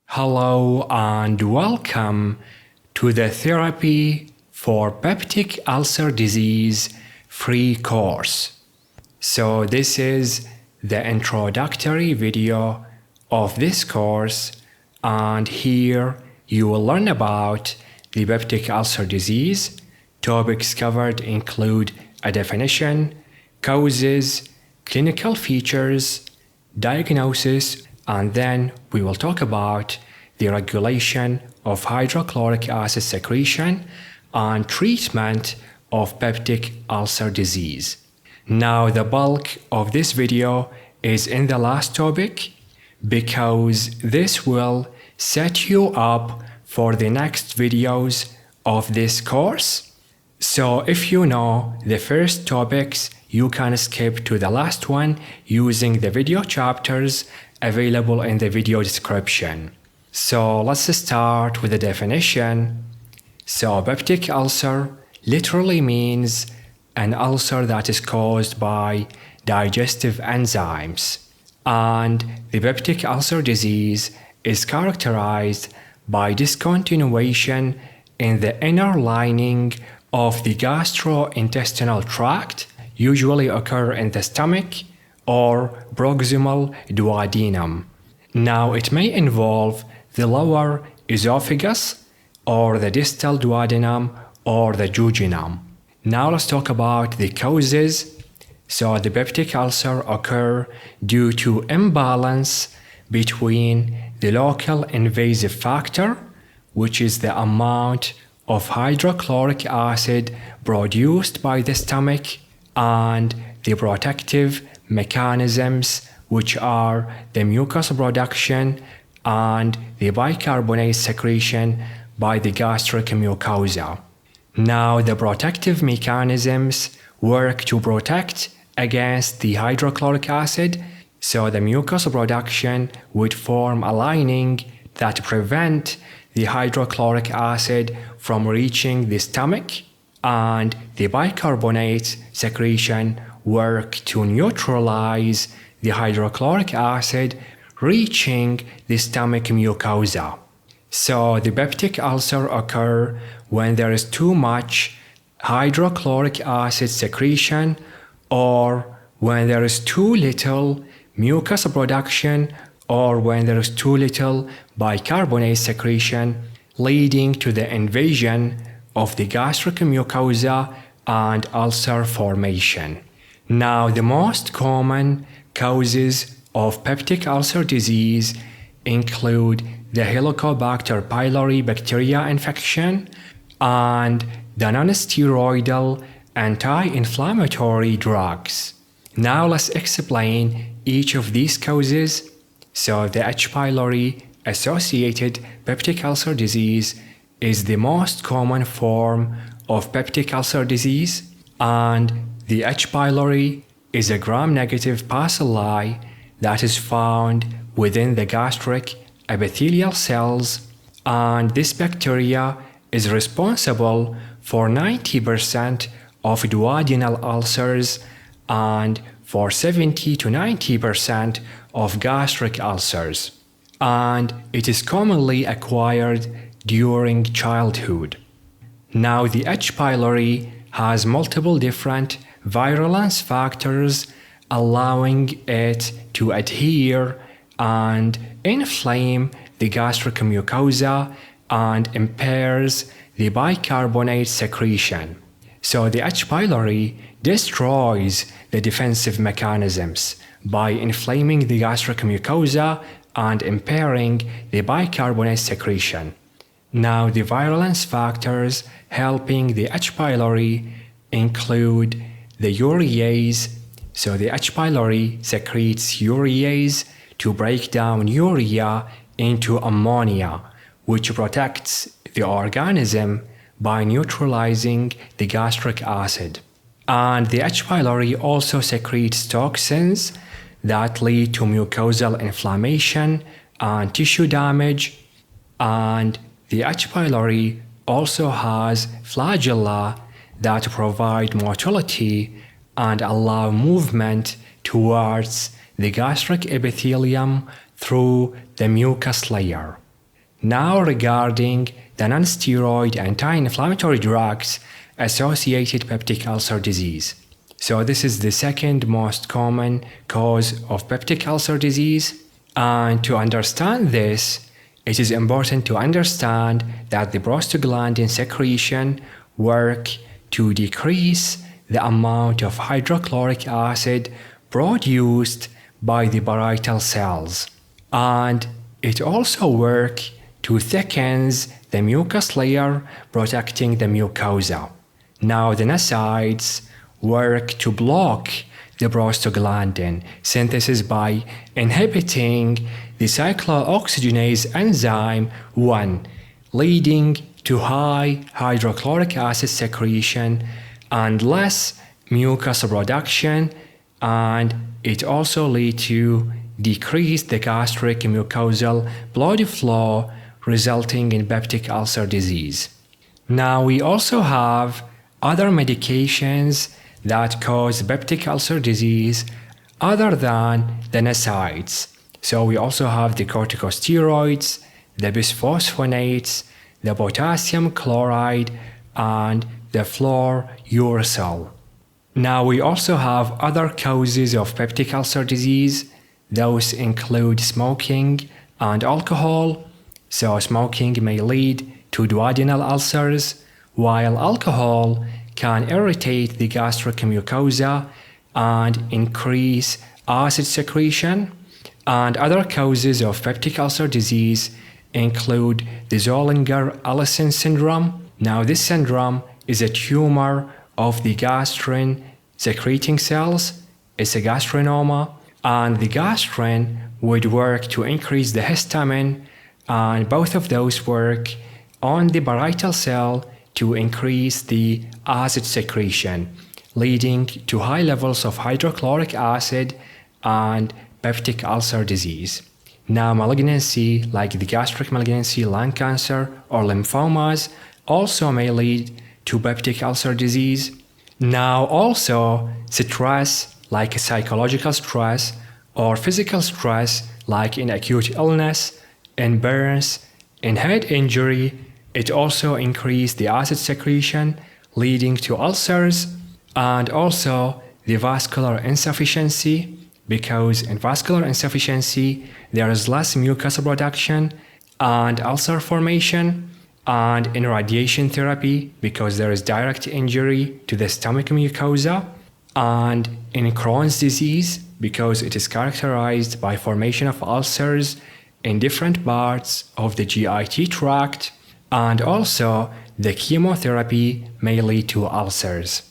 Hello and welcome to the Therapy for Peptic Ulcer Disease free course. So this is the introductory video of this course, and here you will learn about the peptic ulcer disease. Topics covered include a definition, causes, clinical features, diagnosis, and then we will talk about the regulation of hydrochloric acid secretion and treatment of peptic ulcer disease. Now the bulk of this video is in the last topic because this will set you up for the next videos of this course. So if you know the first topics, you can skip to the last one using the video chapters available in the video description. So let's start with the definition. So peptic ulcer literally means an ulcer that is caused by digestive enzymes. And the peptic ulcer disease is characterized by discontinuation in the inner lining of the gastrointestinal tract, usually occur in the stomach or proximal duodenum. Now it may involve the lower esophagus or the distal duodenum or the jejunum. Now let's talk about the causes. So the peptic ulcer occur due to imbalance between the local invasive factor, which is the amount of hydrochloric acid produced by the stomach, and the protective mechanisms, which are the mucus production and the bicarbonate secretion by the gastric mucosa. Now the protective mechanisms work to protect against the hydrochloric acid, so the mucus production would form a lining that prevent the hydrochloric acid from reaching the stomach, and the bicarbonate secretion work to neutralize the hydrochloric acid reaching the stomach mucosa. So the peptic ulcer occur when there is too much hydrochloric acid secretion or when there is too little mucus production or when there is too little bicarbonate secretion, leading to the invasion of the gastric mucosa and ulcer formation. Now the most common causes of peptic ulcer disease include the Helicobacter pylori bacteria infection and the non-steroidal anti-inflammatory drugs. Now let's explain each of these causes. So the H. pylori associated peptic ulcer disease is the most common form of peptic ulcer disease, and the H. pylori is a gram-negative bacilli that is found within the gastric epithelial cells, and this bacteria is responsible for 90% of duodenal ulcers and for 70 to 90% of gastric ulcers, and it is commonly acquired during childhood. Now the H. pylori has multiple different virulence factors allowing it to adhere and inflame the gastric mucosa and impairs the bicarbonate secretion. So the H. pylori destroys the defensive mechanisms by inflaming the gastric mucosa and impairing the bicarbonate secretion. Now the virulence factors helping the H. pylori include the urease. So the H. pylori secretes urease to break down urea into ammonia, which protects the organism by neutralizing the gastric acid. And the H. pylori also secretes toxins that lead to mucosal inflammation and tissue damage. And the H. pylori also has flagella that provide motility and allow movement towards the gastric epithelium through the mucus layer. Now regarding the non-steroid anti-inflammatory drugs associated peptic ulcer disease. So this is the second most common cause of peptic ulcer disease. And to understand this, it is important to understand that the prostaglandin secretion work to decrease the amount of hydrochloric acid produced by the parietal cells. And it also works to thicken the mucus layer protecting the mucosa. Now the NSAIDs work to block the prostaglandin synthesis by inhibiting the cyclooxygenase enzyme 1, leading to high hydrochloric acid secretion and less mucus production, and it also leads to decrease the gastric mucosal blood flow, resulting in peptic ulcer disease. Now we also have other medications that cause peptic ulcer disease other than the NSAIDs. So we also have the corticosteroids, the bisphosphonates, the potassium chloride, and the fluorouracil. Now we also have other causes of peptic ulcer disease. Those include smoking and alcohol. So smoking may lead to duodenal ulcers, while alcohol can irritate the gastric mucosa and increase acid secretion. And other causes of peptic ulcer disease include the Zollinger-Ellison syndrome. Now this syndrome is a tumor of the gastrin secreting cells. It's a gastrinoma, and the gastrin would work to increase the histamine, and both of those work on the parietal cell to increase the acid secretion, leading to high levels of hydrochloric acid and peptic ulcer disease. Now malignancy like the gastric malignancy, lung cancer, or lymphomas also may lead to peptic ulcer disease. Now also stress like psychological stress or physical stress like in acute illness, in burns, in head injury, it also increases the acid secretion, leading to ulcers, and also the vascular insufficiency, because in vascular insufficiency there is less mucus production and ulcer formation, and in radiation therapy because there is direct injury to the stomach mucosa, and in Crohn's disease because it is characterized by formation of ulcers in different parts of the GIT tract, and also the chemotherapy may lead to ulcers.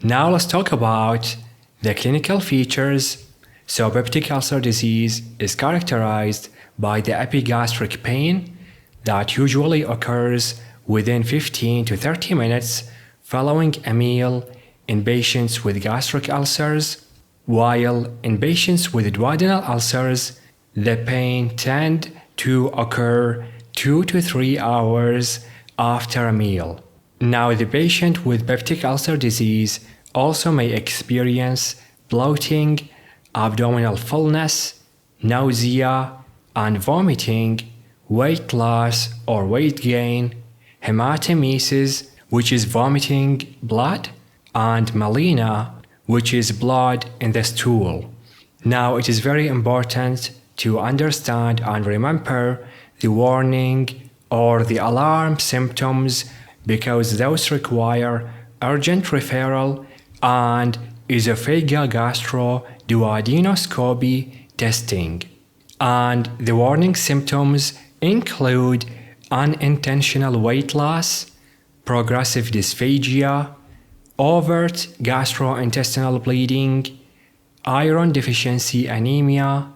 Now let's talk about the clinical features. So peptic ulcer disease is characterized by the epigastric pain that usually occurs within 15 to 30 minutes following a meal in patients with gastric ulcers, while in patients with duodenal ulcers, the pain tends to occur 2 to 3 hours after a meal. Now the patient with peptic ulcer disease also may experience bloating, abdominal fullness, nausea and vomiting, weight loss or weight gain, hematemesis, which is vomiting blood, and melena, which is blood in the stool. Now it is very important to understand and remember the warning or the alarm symptoms, because those require urgent referral and esophageal-gastro-duodenoscopy testing. And the warning symptoms include unintentional weight loss, progressive dysphagia, overt gastrointestinal bleeding, iron deficiency anemia,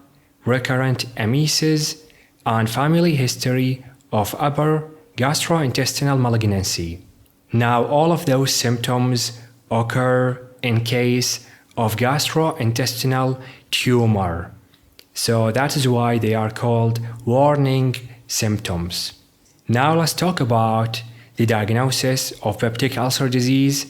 recurrent emesis, and family history of upper gastrointestinal malignancy. Now all of those symptoms occur in case of gastrointestinal tumor. So that is why they are called warning symptoms. Now let's talk about the diagnosis of peptic ulcer disease.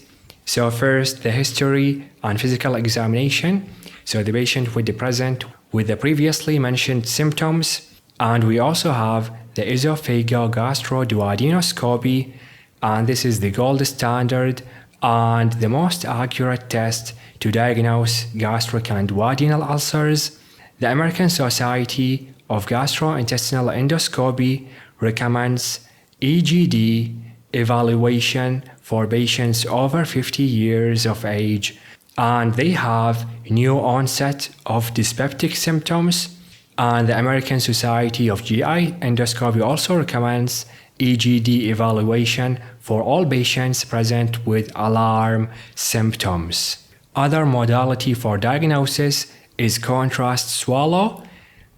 So first, the history and physical examination. So the patient would be present with the previously mentioned symptoms, and we also have the esophagogastroduodenoscopy, and this is the gold standard and the most accurate test to diagnose gastric and duodenal ulcers. The American Society of Gastrointestinal Endoscopy recommends EGD evaluation for patients over 50 years of age, and they have new onset of dyspeptic symptoms. And the American Society of GI Endoscopy also recommends EGD evaluation for all patients present with alarm symptoms. Other modality for diagnosis is contrast swallow,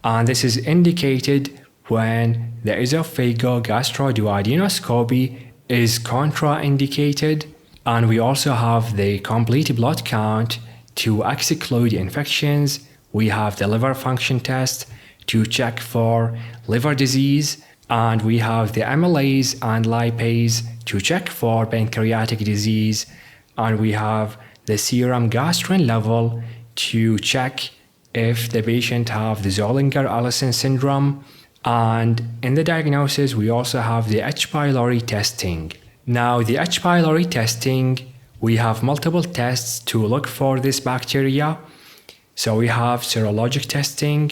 and this is indicated when the esophagogastroduodenoscopy is contraindicated. And we also have the complete blood count to exclude infections. We have the liver function test to check for liver disease, and we have the amylase and lipase to check for pancreatic disease, and we have the serum gastrin level to check if the patient have the Zollinger-Ellison syndrome. And in the diagnosis, we also have the H. pylori testing. Now, the H. pylori testing, we have multiple tests to look for this bacteria. So we have serologic testing,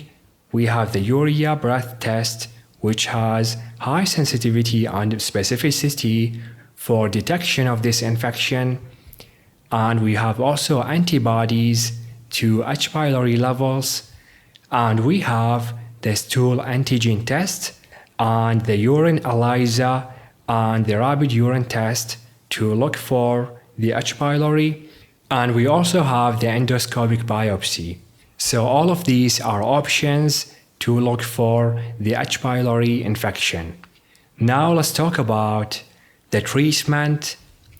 we have the urea breath test, which has high sensitivity and specificity for detection of this infection. And we have also antibodies to H. pylori levels. And we have the stool antigen test and the urine ELISA and the rapid urine test to look for the H. pylori. And we also have the endoscopic biopsy. So all of these are options to look for the H. pylori infection. Now let's talk about the treatment.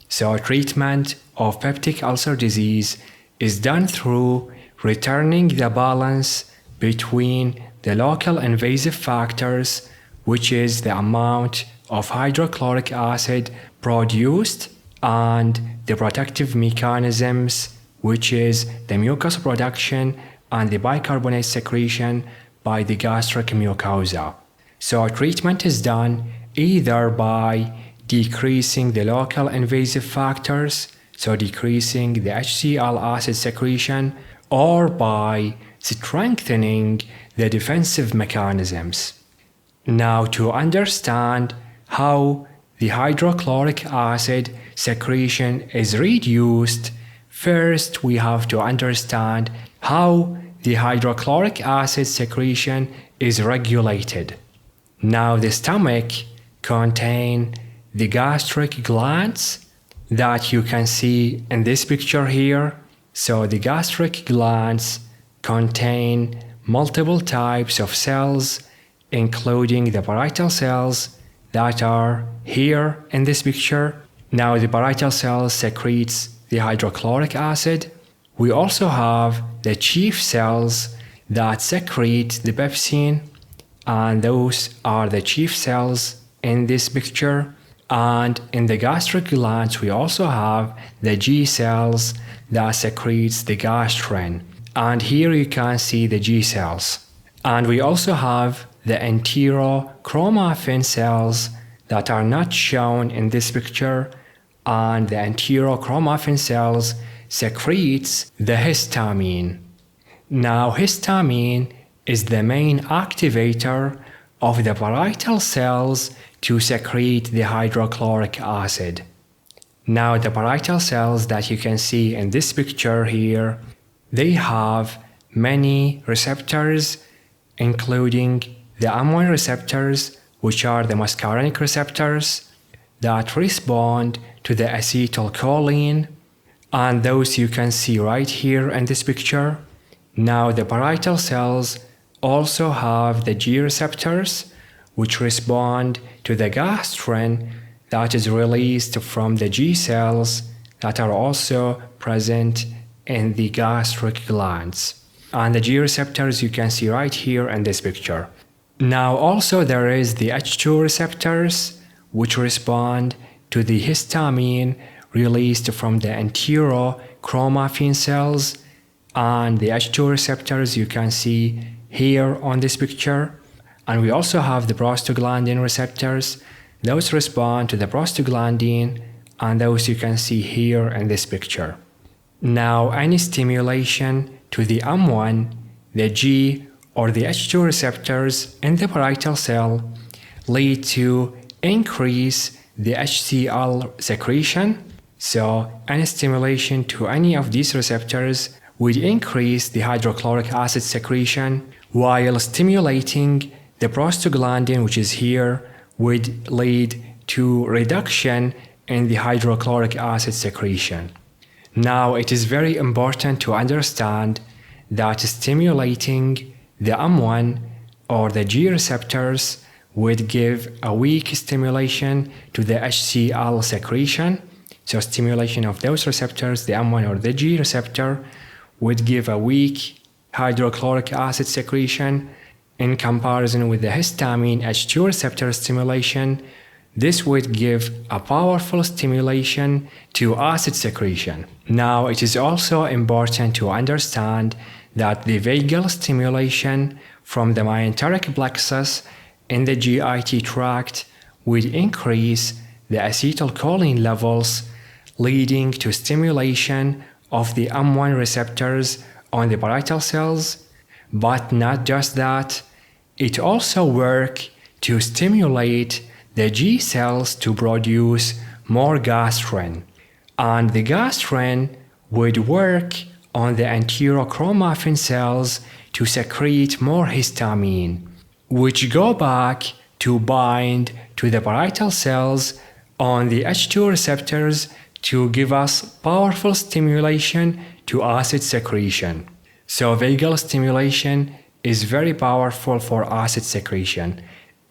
So treatment of peptic ulcer disease is done through returning the balance between the local invasive factors, which is the amount of hydrochloric acid produced, and the protective mechanisms, which is the mucus production and the bicarbonate secretion by the gastric mucosa. So treatment is done either by decreasing the local invasive factors, so decreasing the HCl acid secretion, or by strengthening the defensive mechanisms. Now, to understand how the hydrochloric acid secretion is reduced, first we have to understand how the hydrochloric acid secretion is regulated. Now, the stomach contains the gastric glands that you can see in this picture here. So the gastric glands contain multiple types of cells, including the parietal cells that are here in this picture. Now, the parietal cells secretes the hydrochloric acid. We also have the chief cells that secrete the pepsin, and those are the chief cells in this picture. And in the gastric glands, we also have the G cells that secretes the gastrin. And here you can see the G cells. And we also have the enterochromaffin cells that are not shown in this picture. And the enterochromaffin cells secretes the histamine. Now, histamine is the main activator of the parietal cells to secrete the hydrochloric acid. Now, the parietal cells that you can see in this picture here, they have many receptors, including the amylin receptors, which are the muscarinic receptors that respond to the acetylcholine, and those you can see right here in this picture. Now, the parietal cells also have the G receptors, which respond to the gastrin that is released from the G cells that are also present in the gastric glands. And the G receptors you can see right here in this picture. Now, also there is the H2 receptors, which respond to the histamine released from the enterochromaffin cells, and the H2 receptors you can see here on this picture. And we also have the prostaglandin receptors. Those respond to the prostaglandin, and those you can see here in this picture. Now, any stimulation to the M1, the G, or the H2 receptors in the parietal cell lead to increase the HCl secretion. So any stimulation to any of these receptors would increase the hydrochloric acid secretion, while stimulating the prostaglandin, which is here, would lead to reduction in the hydrochloric acid secretion. Now, it is very important to understand that stimulating the M1 or the G receptors would give a weak stimulation to the HCl secretion. So stimulation of those receptors, the M1 or the G receptor, would give a weak hydrochloric acid secretion in comparison with the histamine H2 receptor stimulation. This would give a powerful stimulation to acid secretion. Now, it is also important to understand that the vagal stimulation from the myenteric plexus in the GIT tract would increase the acetylcholine levels, leading to stimulation of the M1 receptors on the parietal cells. But not just that, it also works to stimulate the G cells to produce more gastrin. And the gastrin would work on the enterochromaffin cells to secrete more histamine, which go back to bind to the parietal cells on the H2 receptors to give us powerful stimulation to acid secretion. So vagal stimulation is very powerful for acid secretion.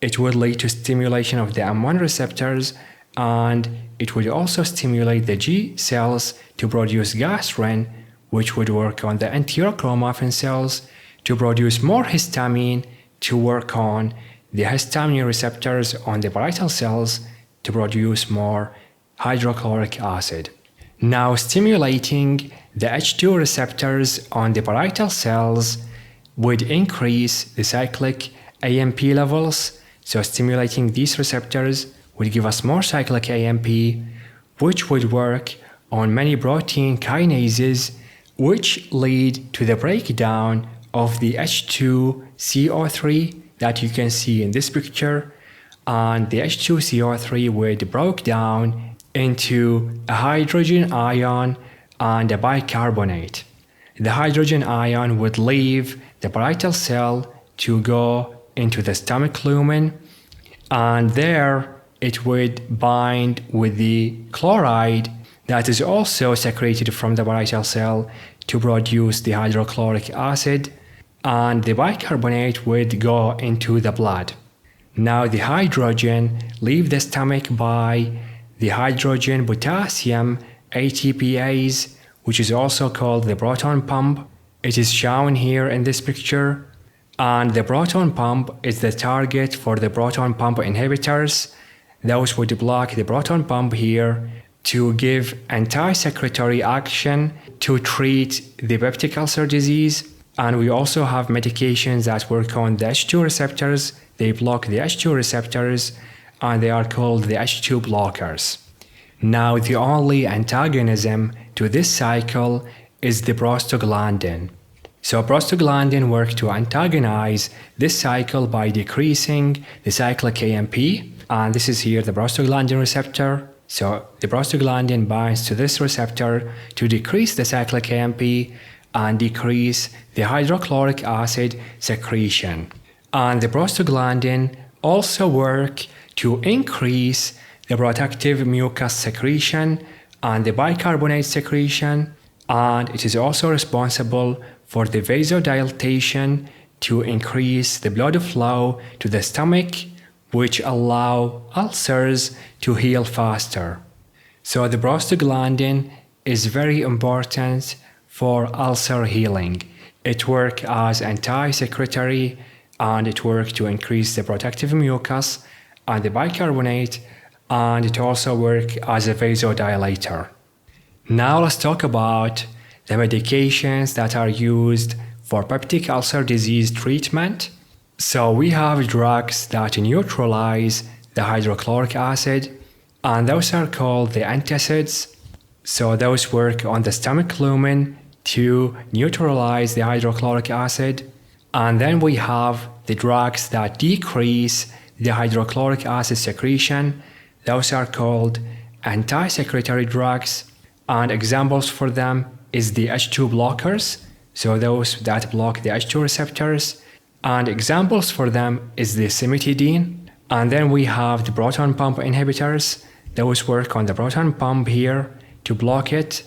It would lead to stimulation of the M1 receptors, and it would also stimulate the G cells to produce gastrin, which would work on the enterochromaffin cells to produce more histamine, to work on the histamine receptors on the parietal cells to produce more hydrochloric acid. Now, stimulating the H2 receptors on the parietal cells would increase the cyclic AMP levels. So stimulating these receptors would give us more cyclic AMP, which would work on many protein kinases, which lead to the breakdown of the H2CO3 that you can see in this picture. And the H2CO3 would break down into a hydrogen ion and a bicarbonate. The hydrogen ion would leave the parietal cell to go into the stomach lumen, and there it would bind with the chloride that is also secreted from the parietal cell to produce the hydrochloric acid, and the bicarbonate would go into the blood. Now the hydrogen leave the stomach by the hydrogen potassium ATPase, which is also called the proton pump. It is shown here in this picture, and the proton pump is the target for the proton pump inhibitors. Those would block the proton pump here to give anti-secretory action to treat the peptic ulcer disease. And we also have medications that work on the H2 receptors. They block the H2 receptors, and they are called the H2 blockers. Now, the only antagonism to this cycle is the prostaglandin. So prostaglandin works to antagonize this cycle by decreasing the cyclic AMP, and this is here the prostaglandin receptor. So the prostaglandin binds to this receptor to decrease the cyclic AMP and decrease the hydrochloric acid secretion. And the prostaglandin also works to increase the protective mucus secretion and the bicarbonate secretion, and it is also responsible for the vasodilatation to increase the blood flow to the stomach, which allow ulcers to heal faster. So the prostaglandin is very important for ulcer healing. It works as anti-secretory, and it works to increase the protective mucus and the bicarbonate, and it also works as a vasodilator. Now let's talk about the medications that are used for peptic ulcer disease treatment. So we have drugs that neutralize the hydrochloric acid, and those are called the antacids. So those work on the stomach lumen to neutralize the hydrochloric acid. And then we have the drugs that decrease the hydrochloric acid secretion. Those are called anti-secretory drugs, and examples for them is the H2 blockers, so those that block the H2 receptors, and examples for them is the cimetidine. And then we have the proton pump inhibitors. Those work on the proton pump here to block it,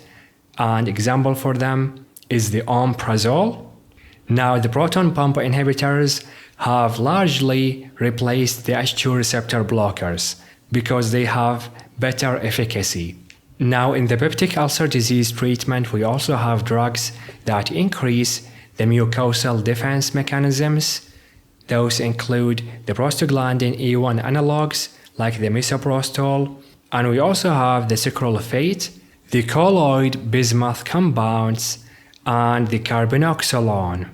and example for them is the omeprazole. Now the proton pump inhibitors have largely replaced the H2 receptor blockers because they have better efficacy. Now in the peptic ulcer disease treatment, we also have drugs that increase the mucosal defense mechanisms. Those include the prostaglandin E1 analogs like the misoprostol, and we also have the sucralfate, the colloid bismuth compounds, and the carbinoxolone.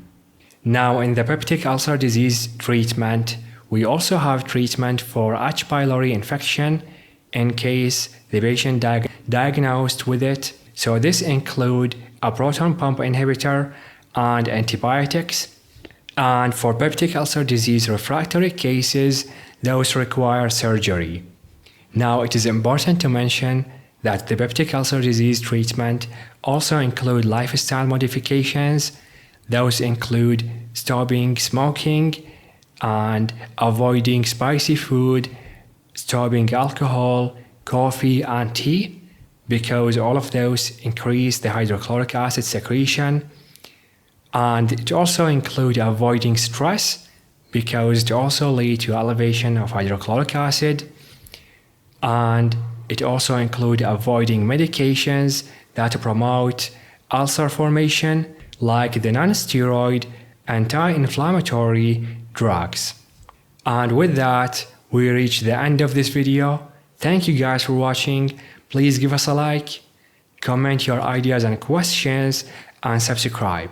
Now in the peptic ulcer disease treatment, we also have treatment for H. pylori infection in case the patient diagnosed with it. So this include a proton pump inhibitor and antibiotics. And for peptic ulcer disease refractory cases, those require surgery. Now it is important to mention that the peptic ulcer disease treatment also include lifestyle modifications. Those include stopping smoking and avoiding spicy food, stopping alcohol, coffee, and tea, because all of those increase the hydrochloric acid secretion. And it also include avoiding stress, because it also leads to elevation of hydrochloric acid. And it also include avoiding medications that promote ulcer formation, like the non-steroid anti-inflammatory drugs. And with that, we reach the end of this video. Thank you guys for watching. Please give us a like, comment your ideas and questions, and subscribe.